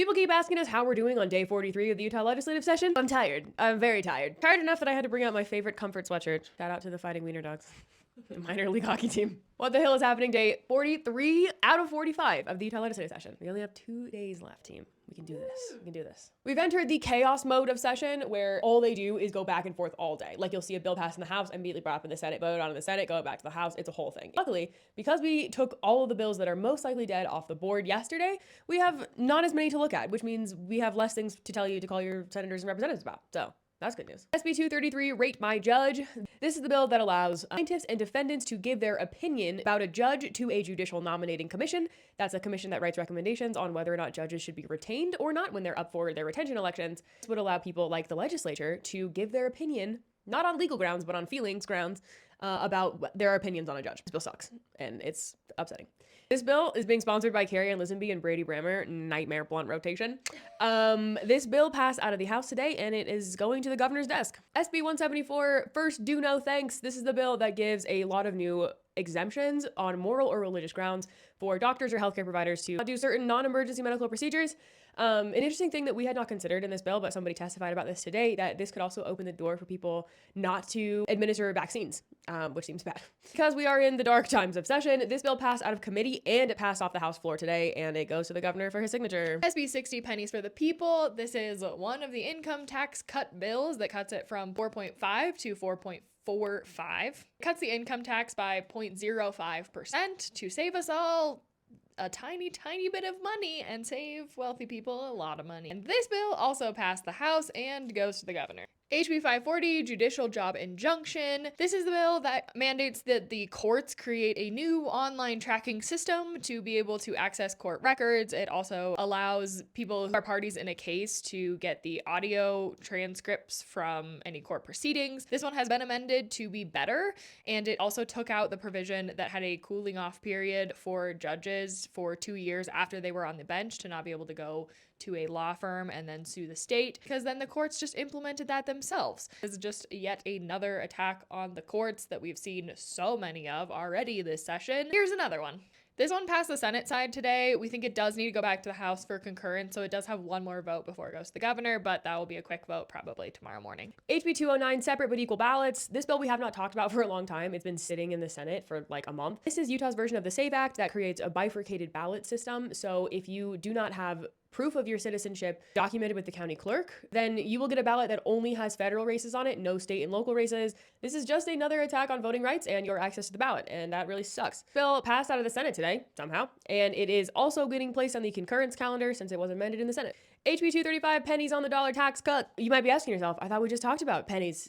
People keep asking us how we're doing on day 43 of the Utah legislative session. I'm tired. I'm very tired. Tired enough that I had to bring out my favorite comfort sweatshirt. Shout out to the Fighting Wiener Dogs, the minor league hockey team. What the hell is happening? Day 43 out of 45 of the Utah legislative session. We only have 2 days left, team. We can do this. We can do this. We've entered the chaos mode of session where all they do is go back and forth all day. Like you'll see a bill pass in the House, immediately brought up in the Senate, voted on in the Senate, go back to the House. It's a whole thing. Luckily, because we took all of the bills that are most likely dead off the board yesterday, we have not as many to look at, which means we have less things to tell you to call your senators and representatives about. So that's good news. SB 233, Rate My Judge. This is the bill that allows plaintiffs and defendants to give their opinion about a judge to a judicial nominating commission. That's a commission that writes recommendations on whether or not judges should be retained or not when they're up for their retention elections. This would allow people like the legislature to give their opinion, not on legal grounds, but on feelings grounds, about their opinions on a judge. This bill sucks, and it's upsetting. This bill is being sponsored by Carrie Ann Lisenby and Brady Brammer, nightmare blunt rotation. This bill passed out of the House today, and it is going to the governor's desk. SB 174, First Do No Thanks. This is the bill that gives a lot of new exemptions on moral or religious grounds for doctors or healthcare providers to do certain non-emergency medical procedures. An interesting thing that we had not considered in this bill, but somebody testified about this today, that this could also open the door for people not to administer vaccines, which seems bad. Because we are in the dark times of session, this bill passed out of committee and it passed off the House floor today, and it goes to the governor for his signature. SB 60 pennies for the people. This is one of the income tax cut bills that cuts it from 4.5 to 4.45. Cuts the income tax by 0.05% to save us all a tiny bit of money and save wealthy people a lot of money. And this bill also passed the House and goes to the governor. HB 540, Judicial Job Injunction. This is the bill that mandates that the courts create a new online tracking system to be able to access court records. It also allows people who are parties in a case to get the audio transcripts from any court proceedings. This one has been amended to be better, and it also took out the provision that had a cooling off period for judges for 2 years after they were on the bench to not be able to go to a law firm and then sue the state, because then the courts just implemented that themselves. This is just yet another attack on the courts that we've seen so many of already this session. Here's another one. This one passed the Senate side today. We think it does need to go back to the House for concurrence, so it does have one more vote before it goes to the governor, but that will be a quick vote probably tomorrow morning. HB 209, Separate but Equal Ballots. This bill we have not talked about for a long time. It's been sitting in the Senate for like a month. This is Utah's version of the SAVE Act that creates a bifurcated ballot system. So if you do not have proof of your citizenship documented with the county clerk, then you will get a ballot that only has federal races on it, no state and local races. This is just another attack on voting rights and your access to the ballot, and that really sucks. Bill passed out of the Senate today, somehow, and it is also getting placed on the concurrence calendar since it was amended in the Senate. HB 235, pennies on the dollar tax cut. You might be asking yourself, I thought we just talked about pennies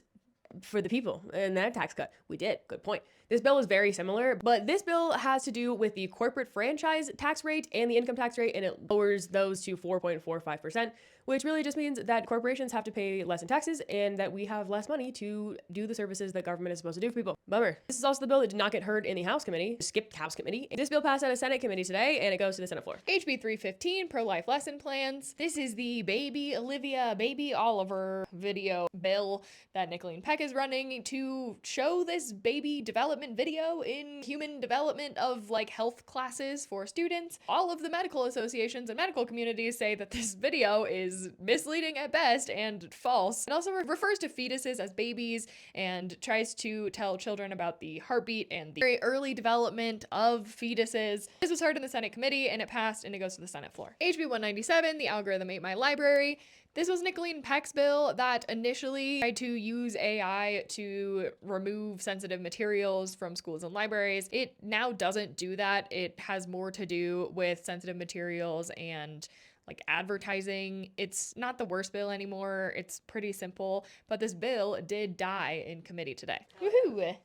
for the people and that tax cut. We did. Good point. This bill is very similar, but this bill has to do with the corporate franchise tax rate and the income tax rate, and it lowers those to 4.45%, which really just means that corporations have to pay less in taxes and that we have less money to do the services that government is supposed to do for people. Bummer. This is also the bill that did not get heard in the House committee, skipped House committee. This bill passed out of Senate committee today, and it goes to the Senate floor. HB 315, Pro-Life Lesson Plans. This is the Baby Olivia, Baby Oliver video bill that Nicolene Peck is running to show this baby development video in human development of like health classes for students. All of the medical associations and medical communities say that this video is misleading at best and false. It also refers to fetuses as babies and tries to tell children about the heartbeat and the very early development of fetuses. This was heard in the Senate committee and it passed and it goes to the Senate floor. HB 197, the Algorithm Ate My Library. This was Nicolene Peck's bill that initially tried to use AI to remove sensitive materials from schools and libraries. It now doesn't do that. It has more to do with sensitive materials and like advertising. It's not the worst bill anymore. It's pretty simple, but this bill did die in committee today. Woohoo!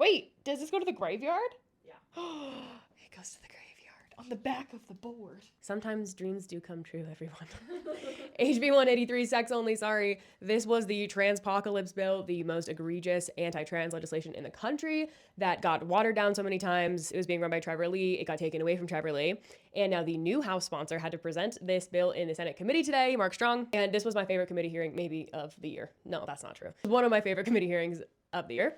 Wait, does this go to the graveyard? Yeah. It goes to the graveyard on the back of the board. Sometimes dreams do come true, everyone. HB 183, sex only, sorry. This was the transpocalypse bill, the most egregious anti-trans legislation in the country that got watered down so many times. It was being run by Trevor Lee. It got taken away from Trevor Lee. And now the new House sponsor had to present this bill in the Senate committee today, Mark Strong. And this was my favorite committee hearing, maybe of the year. No, that's not true. It was one of my favorite committee hearings of the year.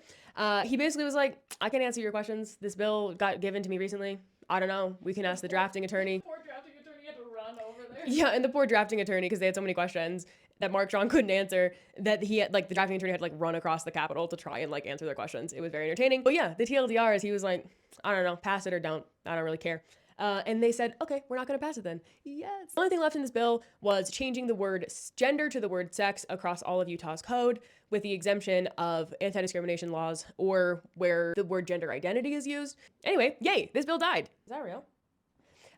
He basically was like, I can answer your questions. This bill got given to me recently. I don't know. We can ask the drafting attorney. Poor drafting attorney had to run over there. Yeah, and the poor drafting attorney, because they had so many questions that Mark Strong couldn't answer, that he had, like, the drafting attorney had to, like, run across the Capitol to try and, like, answer their questions. It was very entertaining. But yeah, the TLDR is he was like, I don't know, pass it or don't. I don't really care. And they said, okay, we're not going to pass it then. Yes. The only thing left in this bill was changing the word gender to the word sex across all of Utah's code, with the exemption of anti-discrimination laws or where the word gender identity is used. Anyway, yay, this bill died. Is that real?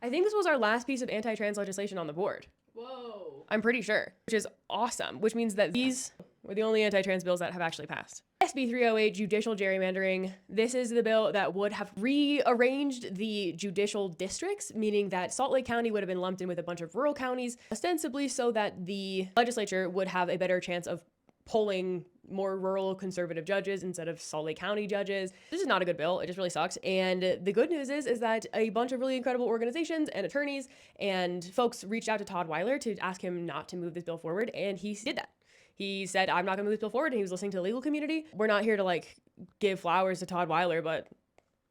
I think this was our last piece of anti-trans legislation on the board. Whoa. I'm pretty sure, which is awesome, which means that these were the only anti-trans bills that have actually passed. SB 308, judicial gerrymandering. This is the bill that would have rearranged the judicial districts, meaning that Salt Lake County would have been lumped in with a bunch of rural counties, ostensibly so that the legislature would have a better chance of polling more rural conservative judges instead of Salt Lake County judges. This is not a good bill. It just really sucks. And the good news is that a bunch of really incredible organizations and attorneys and folks reached out to Todd Weiler to ask him not to move this bill forward, and he did that. He said, I'm not gonna move this bill forward, and he was listening to the legal community. We're not here to, like, give flowers to Todd Weiler, but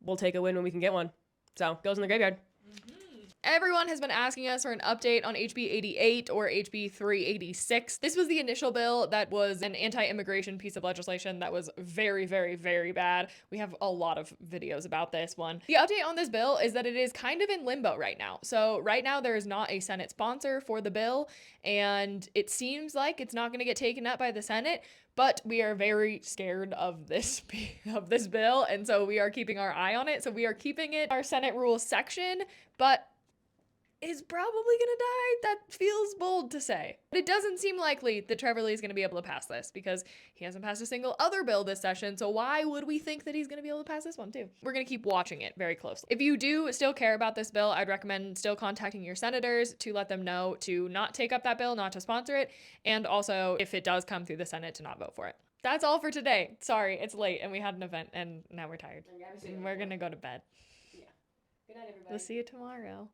we'll take a win when we can get one. So, goes in the graveyard. Everyone has been asking us for an update on HB 88 or HB 386. This was the initial bill that was an anti-immigration piece of legislation that was very, very, very bad. We have a lot of videos about this one. The update on this bill is that it is kind of in limbo right now. So right now there is not a Senate sponsor for the bill, and it seems like it's not going to get taken up by the Senate. But we are very scared of this bill, and so we are keeping our eye on it. So we are keeping it our Senate rules section, but is probably gonna die. That feels bold to say. But it doesn't seem likely that Trevor Lee is gonna be able to pass this because he hasn't passed a single other bill this session, so why would we think that he's gonna be able to pass this one too? We're gonna keep watching it very closely. If you do still care about this bill, I'd recommend still contacting your senators to let them know to not take up that bill, not to sponsor it, and also if it does come through the Senate to not vote for it. That's all for today. Sorry, it's late and we had an event and now we're tired. And we're gonna go to bed. Yeah. Good night, everybody. We'll see you tomorrow.